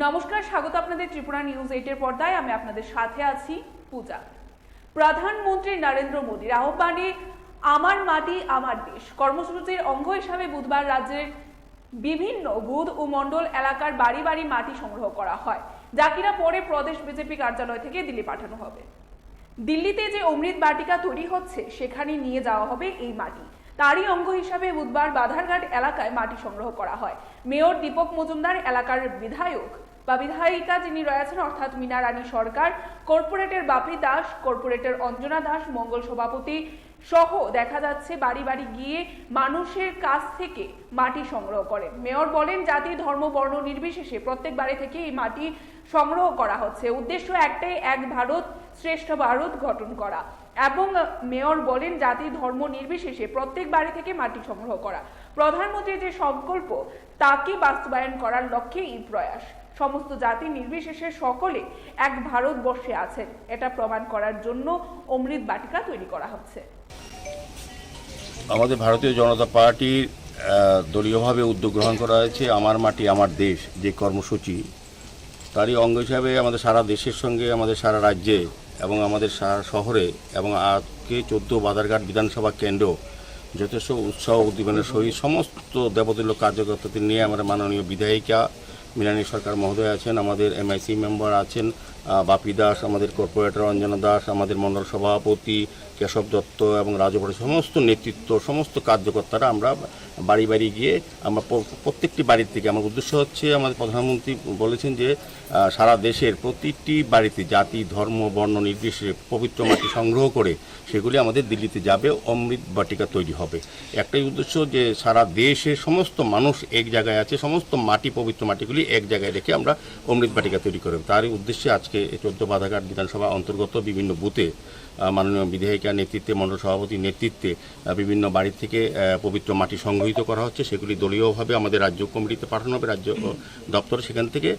নমস্কার, স্বাগত আপনাদের ত্রিপুরা নিউজ 8 এর পর্দায়। আমি আপনাদের সাথে আছি পূজা। প্রধানমন্ত্রী নরেন্দ্র মোদীর আহ্বানে আমার মাটি আমার দেশ কর্মসূচির অঙ্গ হিসাবে বুধবার রাজ্যের বিভিন্ন বুথ ও মণ্ডল এলাকার বাড়ি বাড়ি মাটি সংগ্রহ করা হয়, যা কিনা পরে প্রদেশ বিজেপি কার্যালয় থেকে দিল্লি পাঠানো হবে। দিল্লিতে যে অমৃত বাটিকা তৈরি হচ্ছে সেখানে নিয়ে যাওয়া হবে এই মাটি। তারই অঙ্গ হিসাবে বুধবার বাধারঘাট এলাকায় মাটি সংগ্রহ করা হয়। মেয়র দীপক মজুমদার, এলাকার বিধায়ক বা বিধায়িকা যিনি রয়েছেন অর্থাৎ মীনা রানী সরকার, কর্পোরেটর বাপি দাস, কর্পোরেটর অঞ্জনা দাস, মঙ্গল সভাপতি সহ দেখা যাচ্ছে বাড়ি বাড়ি গিয়ে মানুষের কাছ থেকে মাটি সংগ্রহ করেন। মেয়র বলেন, জাতি ধর্ম বর্ণ নির্বিশেষে প্রত্যেক বাড়ি থেকে এই মাটি সংগ্রহ করা হচ্ছে। উদ্দেশ্য একটাই, এক ভারত শ্রেষ্ঠ ভারত গঠন করা। এবং মেয়র বলেন, জাতি ধর্ম নির্বিশেষে প্রত্যেক বাড়ি থেকে মাটি সংগ্রহ করা। প্রধানমন্ত্রীর যে সংকল্প তাকে বাস্তবায়ন করার লক্ষ্যে এই প্রয়াস। সমস্ত জাতি নির্বিশেষে সকলে এক ভারতবর্ষে আছেন, এটা প্রমাণ করার জন্য অমৃত বাটিকা তৈরি করা হচ্ছে। আমাদের ভারতীয় জনতা পার্টির দলীয়ভাবে উদ্যোগ গ্রহণ করা হয়েছে আমার মাটি আমার দেশ যে কর্মসূচি, তারই অঙ্গ হিসাবে আমাদের সারা দেশের সঙ্গে আমাদের সারা রাজ্যে এবং আমাদের সারা শহরে এবং আজকে 14 বাধারঘাট বিধানসভা কেন্দ্র যথেষ্ট উৎসাহ উদ্দীপনার সহিত সমস্ত দেবতুল্য কার্যকর্তাদের নিয়ে আমাদের মাননীয় বিধায়িকা মীনারানী সরকার মহোদয় আছেন, আমাদের MIC মেম্বার আছেন বাপি দাস, আমাদের কর্পোরেটর অঞ্জনা দাস, আমাদের মণ্ডল সভাপতি কেশব দত্ত এবং রাজভরের সমস্ত নেতৃত্ব, সমস্ত কার্যকর্তারা আমরা বাড়ি বাড়ি গিয়ে আমরা প্রত্যেকটি বাড়ির থেকে আমার উদ্দেশ্য হচ্ছে, আমাদের প্রধানমন্ত্রী বলেছেন যে সারা দেশের প্রতিটি বাড়িতে জাতি ধর্ম বর্ণ নির্বিশেষে পবিত্র মাটি সংগ্রহ করে সেগুলি আমাদের দিল্লিতে যাবে, অমৃত বাটিকা তৈরি হবে। একটাই উদ্দেশ্য যে সারা দেশের সমস্ত মানুষ এক জায়গায় আছে, সমস্ত মাটি পবিত্র মাটিগুলি এক জায়গায় রেখে আমরা অমৃত বাটিকা তৈরি করব। তারই উদ্দেশ্যে আজকে 14 বাধারঘাট বিধানসভা অন্তর্গত বিভিন্ন বুথে মাননীয় বিধায়িকা নেতৃত্বে মণ্ডল সভাপতির নেতৃত্বে বিভিন্ন বাড়ি থেকে পবিত্র মাটি সংগ্রহিত করা হচ্ছে। সেগুলি দলীয়ভাবে আমাদের রাজ্য কমিটিতে পাঠানো হবে, রাজ্য দপ্তর সেখান থেকে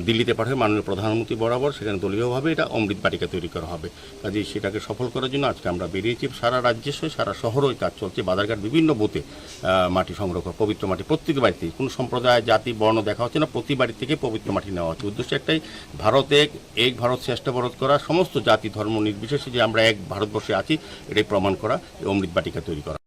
দিল্লিতে পাঠাবে মাননীয় প্রধানমন্ত্রী বরাবর, সেখানে দলীয়ভাবে এটা অমৃত বাটিকা তৈরি করা হবে। কাজেই সেটাকে সফল করার জন্য আজকে আমরা বেরিয়েছি। সারা রাজ্যের সঙ্গে সারা শহরই কাজ চলছে, বাধারঘাট বিভিন্ন বুথে মাটি সংগ্রহ করা, পবিত্র মাটি প্রত্যেক বাড়িতে, কোনো সম্প্রদায় জাতি বর্ণ দেখা হচ্ছে না, প্রতি বাড়ি থেকে পবিত্র মাটি নেওয়া হচ্ছে। উদ্দেশ্য একটাই, ভারত এক ভারত শ্রেষ্ঠ ভারত করা, সমস্ত জাতি ধর্ম নির্বিশেষে যে আমরা এক ভারতবর্ষে আছি এটাই প্রমাণ করা, অমৃত বাটিকা তৈরি করা।